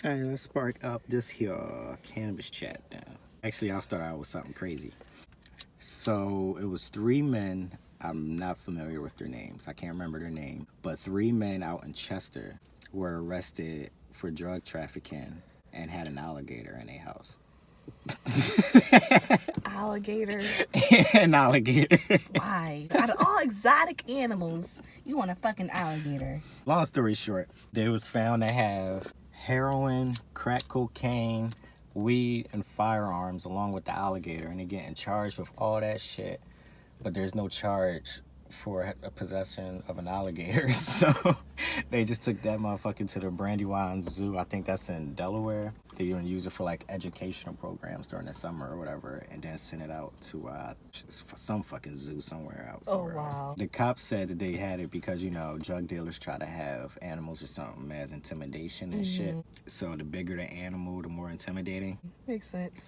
All right, let's spark up this here cannabis chat now. Actually, I'll start out with something crazy. So it was 3 men. I'm not familiar with their names. I can't remember their name. But 3 men out in Chester were arrested for drug trafficking and had an alligator in their house. Alligator? An alligator. Why? Out of all exotic animals, you want a fucking alligator. Long story short, they was found to have heroin, crack cocaine, weed, and firearms along with the alligator, and they're getting charged with all that shit. But there's no charge for a possession of an alligator, so they just took that motherfucker to the Brandywine Zoo. I think that's in Delaware. They even use it for like educational programs during the summer or whatever, and then send it out to some fucking zoo somewhere else. Oh, wow. The cops said that they had it because, you know, drug dealers try to have animals or something as intimidation and shit. So the bigger the animal, the more intimidating. Makes sense.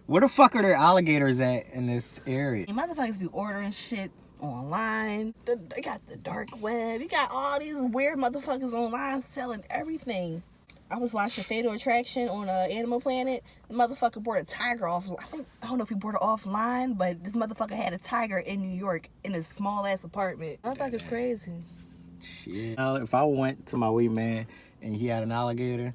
Where the fuck are there alligators at in this area? You motherfuckers be ordering shit online. They got the dark web. You got all these weird motherfuckers online selling everything. I was watching Fatal Attraction on Animal Planet. The motherfucker bought a tiger off. I don't know if he bought it offline, but this motherfucker had a tiger in New York in his small ass apartment. Motherfucker's crazy. Shit. If I went to my weed man and he had an alligator,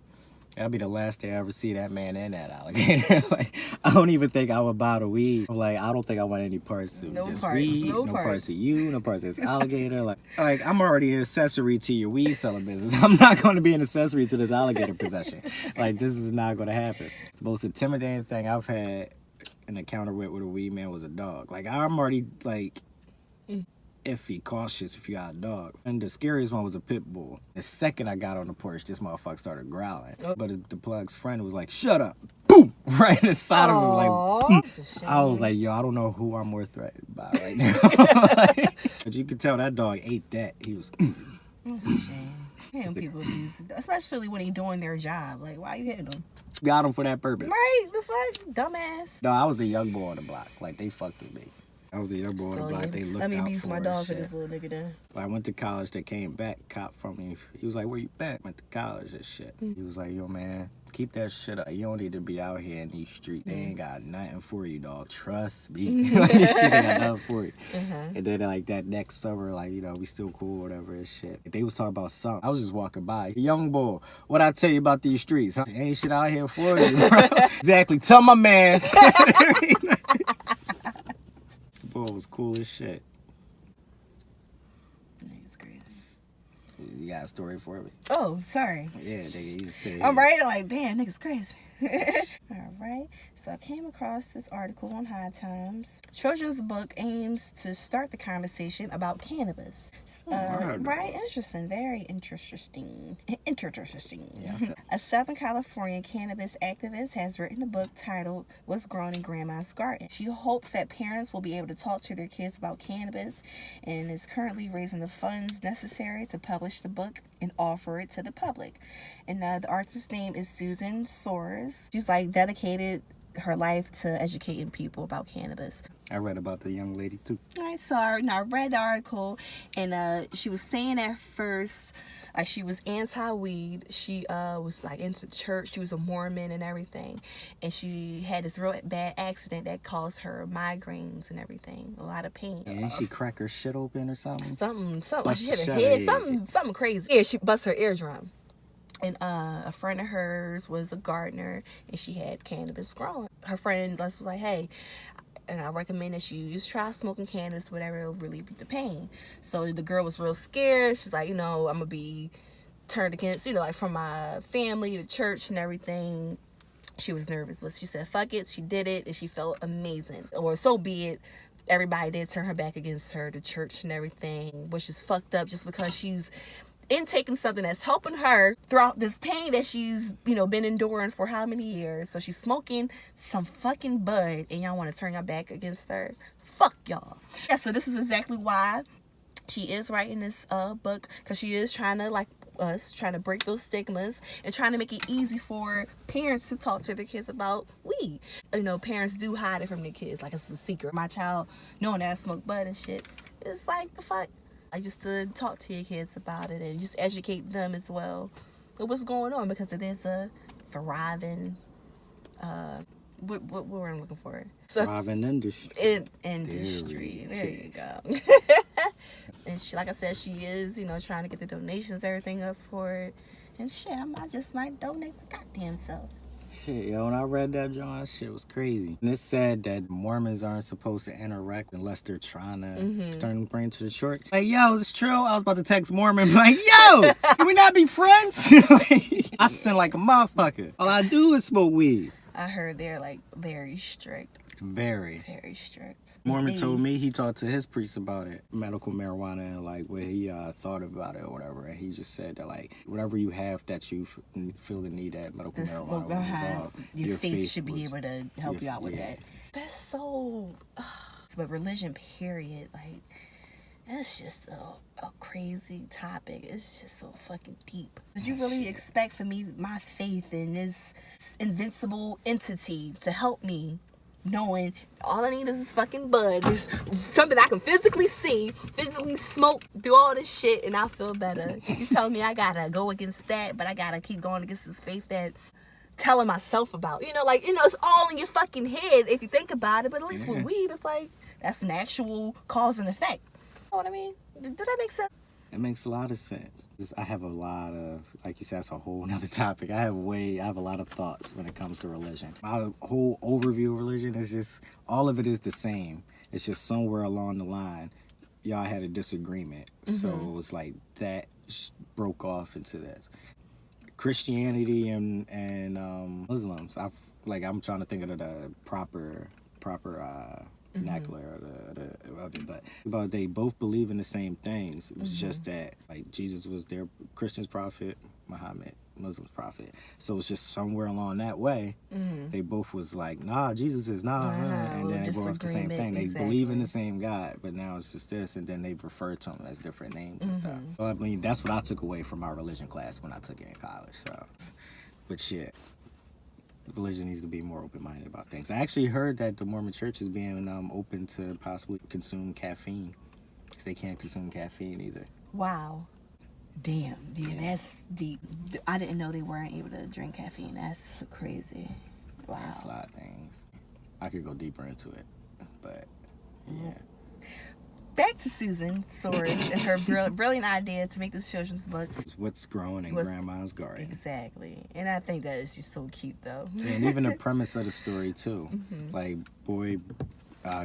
that'd be the last day I ever see that man and that alligator. Like, I don't even think I would buy the weed. Like, I don't think I want any parts of this weed, no parts of you, no parts of this alligator. Like, I'm already an accessory to your weed selling business. I'm not going to be an accessory to this alligator possession. Like, this is not going to happen. The most intimidating thing I've had an encounter with a weed man was a dog. Like, I'm already, like, iffy, cautious if you got a dog. And the scariest one was a pit bull. The second I got on the porch, this motherfucker started growling. But the plug's friend was like, shut up. Boom! Right in the side of me. Like, I was like, yo, I don't know who I'm more threatened by right now. But you could tell that dog ate that. He was... That's a shame. Damn, people abuse it. Especially when they doing their job. Like, why you hitting them? Got him for that purpose. Right? The fuck? Dumbass. No, I was the young boy on the block. Like, they fucked with me. I was the young boy on the block. They looked out for me. Let me abuse my dog for this little nigga then. I went to college. They came back, cop from me. He was like, where you back? Went to college and shit. He was like, yo, man, keep that shit up. You don't need to be out here in these streets. They ain't got nothing for you, dog. Trust me. Like, the streets ain't got nothing for you. And then, like, that next summer, like, you know, we still cool, whatever and shit. They was talking about something. I was just walking by. Young boy, what I tell you about these streets? Huh? Ain't shit out here for you, bro. Exactly. Tell my man. Boy, it was cool as shit. Nigga's crazy. You got a story for me? Oh, sorry. Yeah, nigga, you said. I'm right, like, damn, nigga's crazy. All right. So I came across this article on High Times. Children's book aims to start the conversation about cannabis. Right? Interesting. Very interesting. Interesting. Yeah. A Southern California cannabis activist has written a book titled What's Grown in Grandma's Garden. She hopes that parents will be able to talk to their kids about cannabis and is currently raising the funds necessary to publish the book and offer it to the public. And the author's name is Susan Soares. She's like dedicated her life to educating people about cannabis. I read about the young lady too. I saw her, and I read the article, and she was saying at first, like, she was anti-weed. She was like into church. She was a Mormon and everything, and she had this real bad accident that caused her migraines and everything, a lot of pain. And she cracked her shit open or something. Something. Like she hit her head. Something crazy. Yeah, she bust her eardrum. And a friend of hers was a gardener, and she had cannabis growing. Her friend was like, hey, and I recommend that you just try smoking cannabis, whatever, it'll relieve the pain. So the girl was real scared. She's like, you know, I'm going to be turned against, you know, like from my family, the church and everything. She was nervous, but she said, fuck it. She did it, and she felt amazing. Or so be it. Everybody did turn her back against her, the church and everything, which is fucked up just because she's intaking something that's helping her throughout this pain that she's, you know, been enduring for how many years. So she's smoking some fucking bud, and y'all want to turn your back against her? Fuck y'all. Yeah, so this is exactly why she is writing this book, because she is trying to, like us, trying to break those stigmas and trying to make it easy for parents to talk to their kids about weed. You know, parents do hide it from their kids like it's a secret. My child knowing that I smoke bud and shit, it's like, the fuck? Like, just to talk to your kids about it and just educate them as well with what's going on, because it is a thriving, what word I'm looking for? So, Thriving industry. Industry. There you go. And she, like I said, she is, trying to get the donations, everything up for it. And shit, I just might donate my goddamn self. Shit, yo, when I read that, John, shit was crazy. And it's sad that Mormons aren't supposed to interact unless they're trying to turn the brain to the short. Like, yo, is this true? I was about to text Mormon, like, yo, can we not be friends? I sin like a motherfucker. All I do is smoke weed. I heard they're, like, very strict. Very strict. Mormon told me he talked to his priest about it, medical marijuana, and like what he thought about it or whatever. And he just said that like whatever you have that you feel the need that medical marijuana will resolve, your faith should be able to help you out with that. That's so. But religion, period, like that's just a crazy topic. It's just so fucking deep. Did you really expect for me, my faith in this invincible entity to help me? Knowing all I need is this fucking bud, is something I can physically see, physically smoke, do all this shit, and I feel better. You tell me I gotta go against that, but I gotta keep going against this faith that telling myself about. It's all in your fucking head if you think about it, but at least with weed, it's like, that's an actual cause and effect. You know what I mean? Do that make sense? It makes a lot of sense. I have a lot of, like you said, that's a whole nother topic. I have a lot of thoughts when it comes to religion. My whole overview of religion is just, all of it is the same. It's just somewhere along the line, y'all had a disagreement. So it was like that broke off into this. Christianity and Muslims, I'm trying to think of the proper vernacular of it, but they both believe in the same things. It was just that like Jesus was their Christian's prophet, Muhammad Muslim's prophet, so it's just somewhere along that way they both was like, nah, Jesus is and then they brought up the same thing. They believe in the same God, but now it's just this, and then they refer to him as different names and stuff. So, I mean, that's what I took away from my religion class when I took it in college. So, but shit, religion needs to be more open-minded about things. I actually heard that the Mormon Church is being open to possibly consume caffeine, because they can't consume caffeine either. Wow. Damn. Yeah, that's deep. I didn't know they weren't able to drink caffeine. That's crazy. Wow. That's a lot of things. I could go deeper into it, but yeah. Back to Susan Soares and her brilliant idea to make this children's book. It's what's growing in Grandma's garden. Exactly. And I think that is just so cute, though. And even the premise of the story, too. Like, boy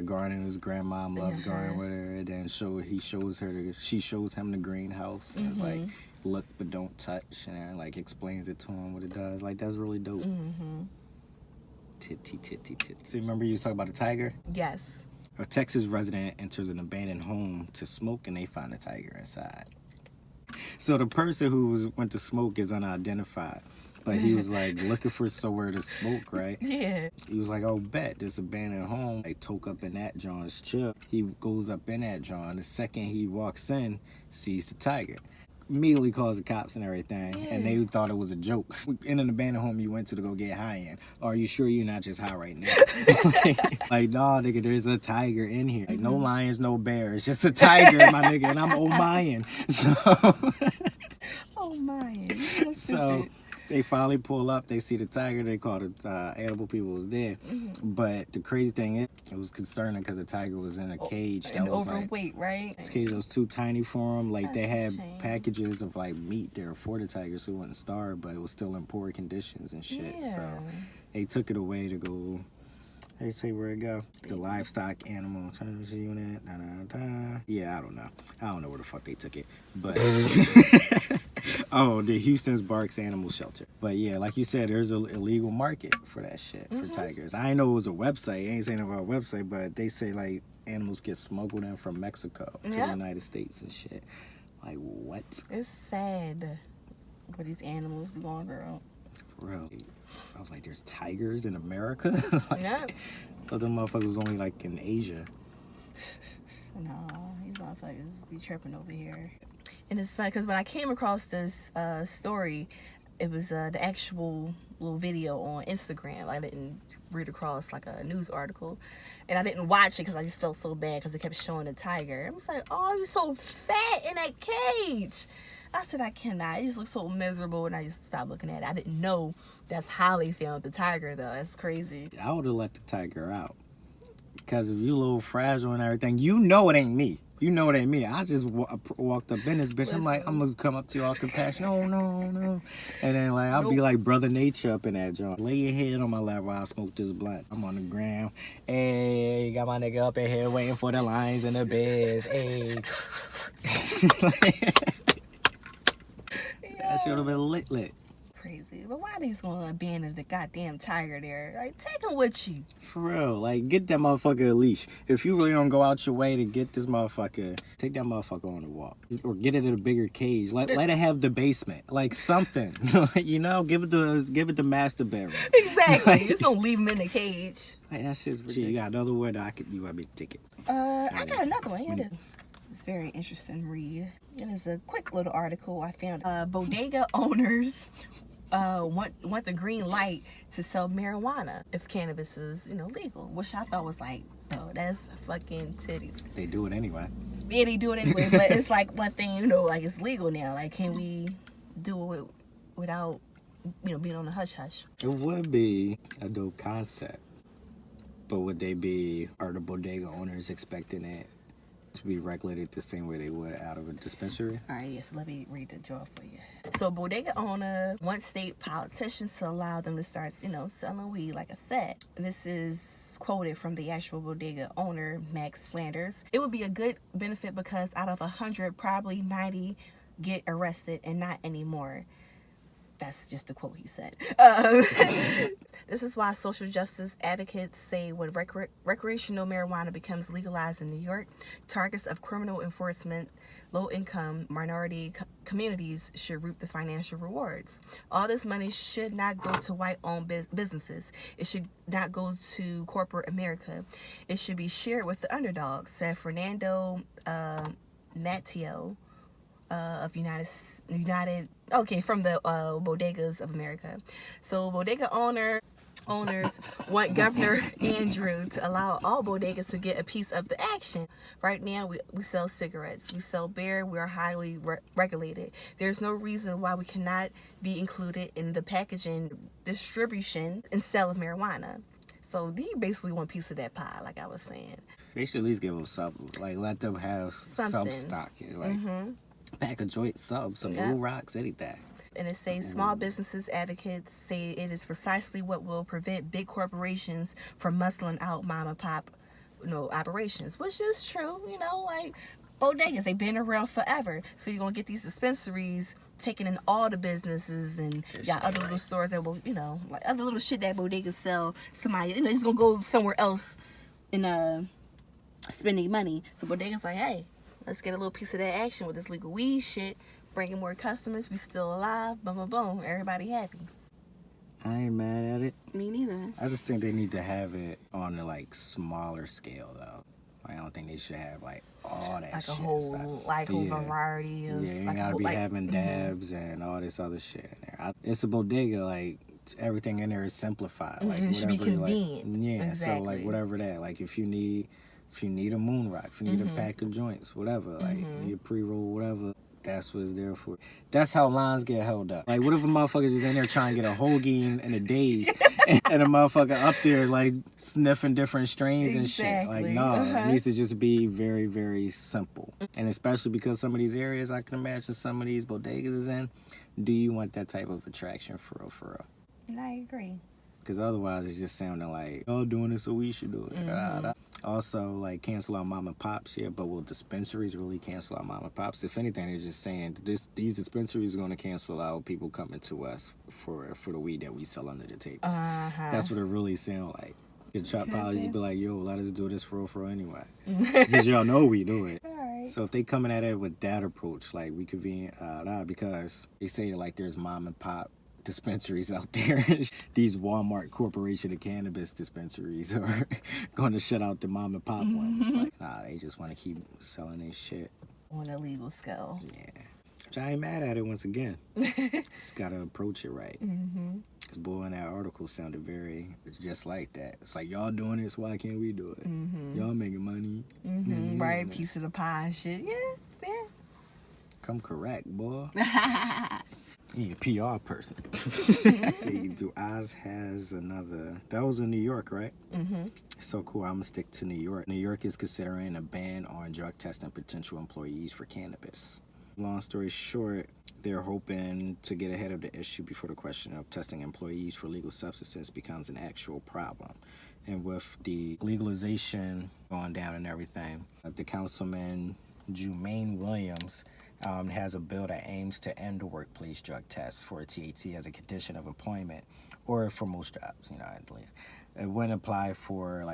gardening his grandma, loves gardening with her, and then she shows him the greenhouse. And it's like, look but don't touch, and like explains it to him what it does. Like, that's really dope. Titty. So remember you was talking about a tiger? Yes. A Texas resident enters an abandoned home to smoke, and they find a tiger inside. So the person who went to smoke is unidentified, but he was like looking for somewhere to smoke, right? Yeah. He was like, oh, bet, this abandoned home. They toke up in that John's chill. He goes up in that John. The second he walks in, sees the tiger. Immediately calls the cops and everything, and they thought it was a joke. In an abandoned home you went to go get high in. Are you sure you're not just high right now? like, nah, nigga, there's a tiger in here. Like, no lions, no bears, just a tiger, my nigga, and I'm Mayan. So, Mayan. So they finally pull up, they see the tiger, they call the animal people was there. But the crazy thing is, it was concerning because the tiger was in a cage that and was overweight, right? This cage was too tiny for him. Like, That's they had a shame. packages of like meat there for the tiger so he wouldn't starve, but it was still in poor conditions and shit. So they took it away to go. They say where it go. The livestock animal service unit. Yeah, I don't know where the fuck they took it, but the Houston's Barks Animal Shelter. But yeah, like you said, there's an illegal market for that shit for tigers. I didn't know it was a website. I ain't saying about a website, but they say like animals get smuggled in from Mexico to the United States and shit. Like, what? It's sad what these animals be going through. For real. I was like, there's tigers in America? Like, Yeah. I thought them motherfuckers was only like in Asia. No, these motherfuckers be tripping over here. And it's funny because when I came across this story, it was the actual little video on Instagram. I didn't read across like a news article, and I didn't watch it because I just felt so bad because they kept showing the tiger. I was like, oh, you're so fat in that cage. I said, I cannot. It just looks so miserable, and I just stopped looking at it. I didn't know that's how they filmed the tiger, though. That's crazy. I would have let the tiger out. Because if you a little fragile and everything, you know it ain't me. You know it ain't me. I just walked up in this bitch. I'm like, I'm going to come up to you all compassion. Oh, no. And then, like, I'll be like Brother Nature up in that joint. Lay your head on my lap while I smoke this blunt. I'm on the ground. Hey, got my nigga up in here waiting for the lions and the bears. Hey. That should have been lit. Crazy. But why these gonna abandon the goddamn tiger there? Like, take him with you. For real. Like, get that motherfucker a leash. If you really don't go out your way to get this motherfucker, take that motherfucker on the walk. Or get it in a bigger cage. Let it have the basement. Like, something. You know? Give it the master bedroom. Exactly. Like, Just don't leave him in the cage. Like, that shit's ridiculous. You got another word you want me to take it? I got another one. Here it is. It's very interesting read. And it's a quick little article I found. Bodega owners want the green light to sell marijuana if cannabis is, legal. Which I thought was like, no, that's fucking titties. They do it anyway. Yeah, they do it anyway. But it's like one thing, like it's legal now. Like, can we do it without, being on the hush hush? It would be a dope concept. But are the bodega owners expecting it to be regulated the same way they would out of a dispensary? All right, yes, let me read the draw for you. So, bodega owner wants state politicians to allow them to start, selling weed, like I said. And this is quoted from the actual bodega owner, Max Flanders. It would be a good benefit because out of 100, probably 90 get arrested and not anymore. That's just the quote he said. This is why social justice advocates say when recreational marijuana becomes legalized in New York, targets of criminal enforcement, low-income minority communities should reap the financial rewards. All this money should not go to white-owned businesses. It should not go to corporate America. It should be shared with the underdogs, said Fernando Natio of from the Bodegas of America. So bodega owners want Governor Andrew to allow all bodegas to get a piece of the action. Right now, we sell cigarettes, we sell beer, we are highly regulated. There's no reason why we cannot be included in the packaging, distribution, and sale of marijuana. So he basically want a piece of that pie, like I was saying. They should at least give them something. Like, let them have some stock. Like, pack of joint subs, some blue rocks, anything. And it says small businesses advocates say it is precisely what will prevent big corporations from muscling out mom and pop, operations, which is true. Like bodegas, they've been around forever. So you're gonna get these dispensaries taking in all the businesses, and got other little stores that will, like other little shit that bodegas sell. Somebody, it's gonna go somewhere else in spending money. So bodegas like, hey, let's get a little piece of that action with this legal weed shit, bringing more customers. We still alive. Boom, boom, boom. Everybody happy. I ain't mad at it. Me neither. I just think they need to have it on a smaller scale though. I don't think they should have all that shit. Whole variety of. Yeah, you gotta be having dabs and all this other shit in there. It's a bodega. Everything in there is simplified. It should be convenient. Yeah, exactly. So whatever that. If you need a moon rock, if you need a pack of joints, whatever, you need a pre-roll, whatever, that's what it's there for. That's how lines get held up. What if a motherfucker just in there trying to get a hoagie in a daze and a motherfucker up there sniffing different strains and shit? It needs to just be very, very simple. And especially because some of these areas I can imagine some of these bodegas is in, do you want that type of attraction for real? And I agree. Because otherwise it's just sounding like, y'all doing it so we should do it. Also, cancel out mom and pops, but will dispensaries really cancel out mom and pops? If anything, they're just saying these dispensaries are going to cancel out people coming to us for the weed that we sell under the table. That's what it really sound like. The trap probably just be like, yo, let us do this for real anyway. Because y'all know we do it. Right. So if they coming at it with that approach, we could be, because they say there's mom and pop dispensaries out there. These Walmart Corporation of Cannabis dispensaries are going to shut out the mom and pop ones. They just want to keep selling their shit on a legal scale. Yeah, which I ain't mad at it. Once again, just gotta approach it right. Cause boy, in that article sounded very just like that. It's like, y'all doing this, why can't we do it? Y'all making money, right? Piece of the pie and shit. Yeah. Come correct, boy. You need a PR person. See, do Oz has another. That was in New York, right? Mm-hmm. So cool. I'm gonna stick to New York. New York is considering a ban on drug testing potential employees for cannabis. Long story short, they're hoping to get ahead of the issue before the question of testing employees for legal substances becomes an actual problem. And with the legalization going down and everything, the councilman Jumaine Williams has a bill that aims to end the workplace drug tests for THC as a condition of employment, or for most jobs, at least. It wouldn't apply for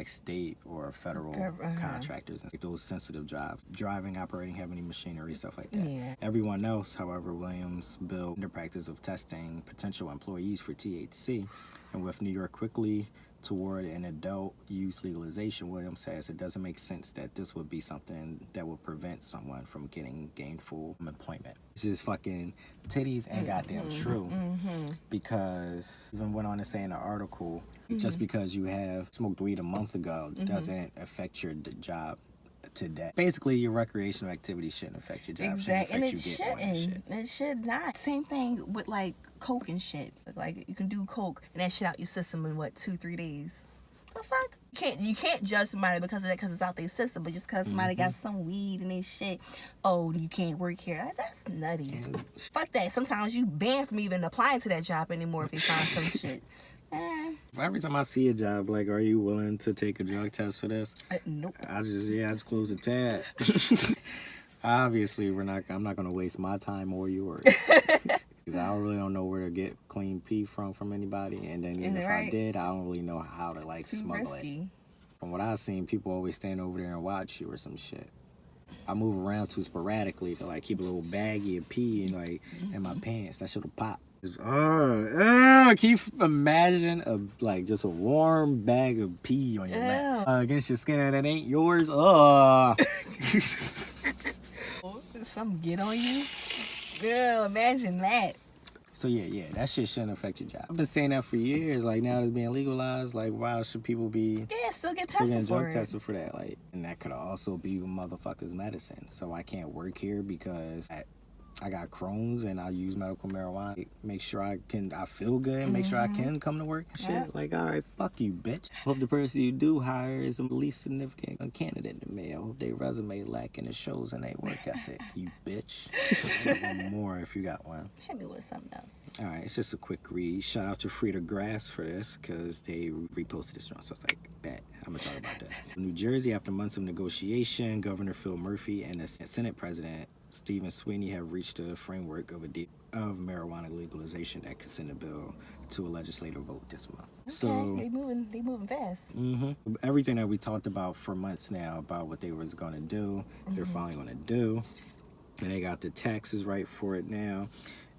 state or federal contractors and those sensitive jobs, driving, operating heavy machinery, stuff like that. Yeah. Everyone else, however, Williams' bill the practice of testing potential employees for THC, and with New York quickly toward an adult use legalization, Williams says it doesn't make sense that this would be something that would prevent someone from getting gainful employment. This is fucking titties and goddamn true. Because even went on to say in the article, just because you have smoked weed a month ago doesn't affect your job today. Basically, your recreational activity shouldn't affect your job. Exactly, and it shouldn't. It should not. Same thing with like coke and shit. Like you can do coke and that shit out your system in 2-3 days. The fuck? You can't judge somebody because of that, because it's out their system. But just because somebody got some weed and they shit, oh, you can't work here. That's nutty. Fuck that. Sometimes you banned from even applying to that job anymore if they find some shit. Every time I see a job, like, are you willing to take a drug test for this? Nope. I just close the tab. Obviously, I'm not gonna waste my time or yours. Because I really don't know where to get clean pee from anybody, and then even if I did, I don't really know how to smuggle it. From what I've seen, people always stand over there and watch you or some shit. I move around too sporadically to keep a little baggie of pee in my pants. That shit'll pop. Can you imagine just a warm bag of pee on your neck against your skin that ain't yours? Some get on you? Girl, imagine that. So yeah, that shit shouldn't affect your job. I've been saying that for years. Now it's being legalized. Why should people be still get tested for drug tested for that? And that could also be motherfuckers' medicine. So I can't work here because I got Crohn's and I use medical marijuana. Make sure I feel good. Make sure I can come to work and shit. All right, fuck you, bitch. Hope the person you do hire is the least significant candidate to me. I hope their resume lacking, it shows in their work ethic. You bitch. One more if you got one. Hit me with something else. All right, it's just a quick read. Shout out to Frida Grass for this because they reposted this one. So I was like, bet. I'm going to talk about this. New Jersey, after months of negotiation, Governor Phil Murphy and the Senate President Stephen Sweeney have reached a framework of marijuana legalization that could send a bill to a legislative vote this month. Okay, so they moving fast. Everything that we talked about for months now about what they was going to do, they're finally going to do, and they got the taxes right for it now.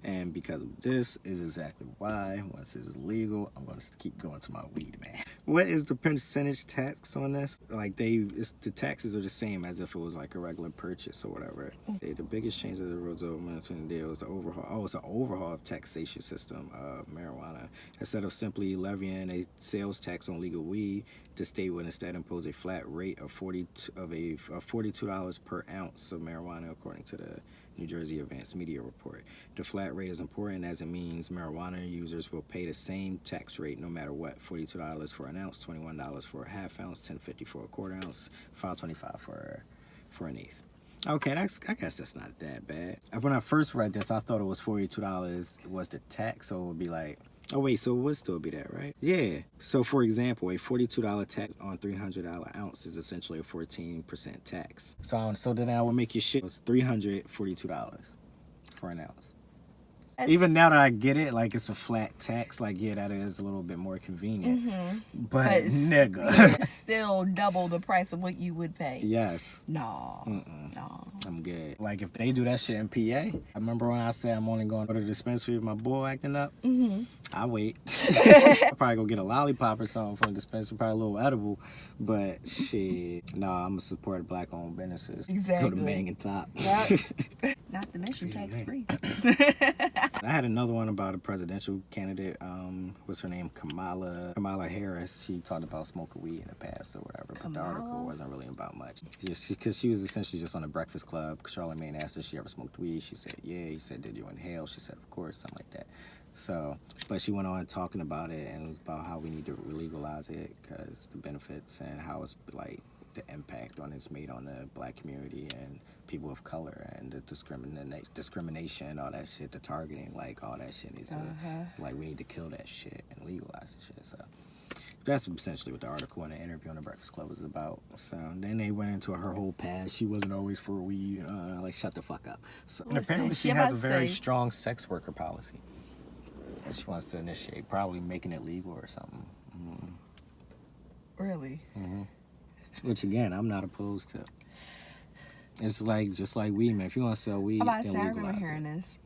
And because of this is exactly why, once it's legal, I'm going to keep going to my weed, man. What is the percentage tax on this? The taxes are the same as if it was a regular purchase or whatever. The biggest change of the Roosevelt monitoring deal is the overhaul. Oh, it's an overhaul of taxation system of marijuana. Instead of simply levying a sales tax on legal weed, the state would instead impose a flat rate of $42 per ounce of marijuana, according to the New Jersey Advanced Media Report. The flat rate is important as it means marijuana users will pay the same tax rate no matter what. $42 for an ounce, $21 for a half ounce, $10.50 for a quarter ounce, $5.25 for an eighth. Okay, I guess that's not that bad. When I first read this, I thought it was $42 was the tax, so it would be oh wait, so it would still be that, right? Yeah. So for example, a $42 tax on $300 ounce is essentially a 14% tax. So then I would make your shit was $342 for an ounce. Even now that I get it, it's a flat tax, that is a little bit more convenient. But nigga. It's still double the price of what you would pay. Yes. No. I'm good. If they do that shit in PA, I remember when I said I'm only going to go to the dispensary if my boy acting up. I wait. I'll probably go get a lollipop or something from the dispensary, probably a little edible. But shit, I'm going to support black-owned businesses. Exactly. Go to Bang and Top. Not to mention tax-free. I had another one about a presidential candidate. What's her name? Kamala Harris. She talked about smoking weed in the past or whatever, but the article wasn't really about much. Because she was essentially just on the Breakfast Club. Charlamagne asked her if she ever smoked weed. She said, yeah. He said, did you inhale? She said, of course, something like that. So, but she went on talking about it, and it was about how we need to legalize it because the benefits and how it's like the impact on it's made on the black community and people of color and the discrimination, all that shit, the targeting, like all that shit needs to, like we need to kill that shit and legalize the shit. So that's essentially what the article and the interview on the Breakfast Club was about. So then they went into her whole past. She wasn't always for weed. Like shut the fuck up. So and apparently she has a very strong sex worker policy that she wants to initiate, probably making it legal or something. Really? Which again, I'm not opposed to. It's like just like weed, man. If you want to sell weed, I remember hearing this.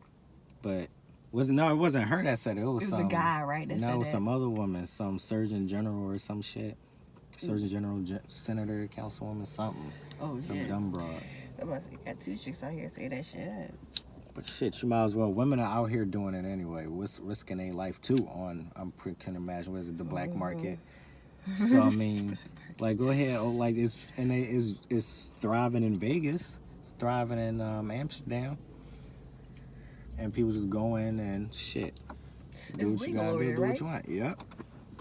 But it wasn't her that said it. It was a guy, right? That said that. Some other woman, some surgeon general or some shit. Surgeon general, senator, councilwoman, something. Some dumb broad. I was like, got two chicks out here say that shit. But shit, you might as well. Women are out here doing it anyway, risking their life too. Can imagine what is it, the black market. So I mean, like go ahead. Like it's thriving in Vegas, it's thriving in Amsterdam, and people just go in and shit. Do what you gotta do. Do what you want. Yep.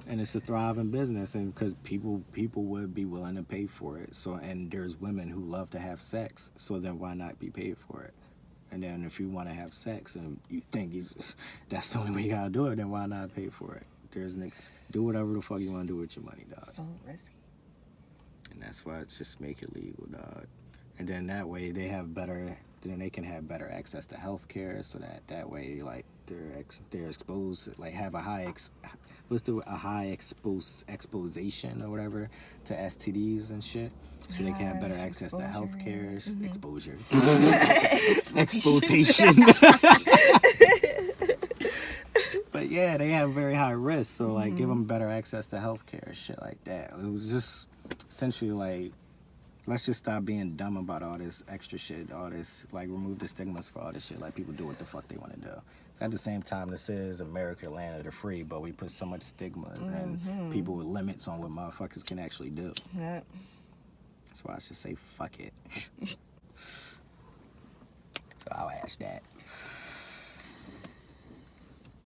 And it's a thriving business, and because people would be willing to pay for it. So and there's women who love to have sex. So then why not be paid for it? And then if you want to have sex and you think that's the only way you gotta do it, then why not pay for it? There's do whatever the fuck you want to do with your money, dog. So risky. And that's why it's just make it legal, dog. And then that way they can have better access to health care, so that way like they're exposed, like have a high exposition or whatever to STDs and shit. So they can have better access to health care, exposure, exploitation. But yeah, they have very high risk, so like give them better access to health care, shit like that. It was just essentially like, let's just stop being dumb about all this extra shit, all this, like remove the stigmas for all this shit. Like people do what the fuck they want to do. So at the same time, this is America, land of the free, but we put so much stigma and people with limits on what motherfuckers can actually do. Yep. That's why I should say fuck it. So I'll ask that.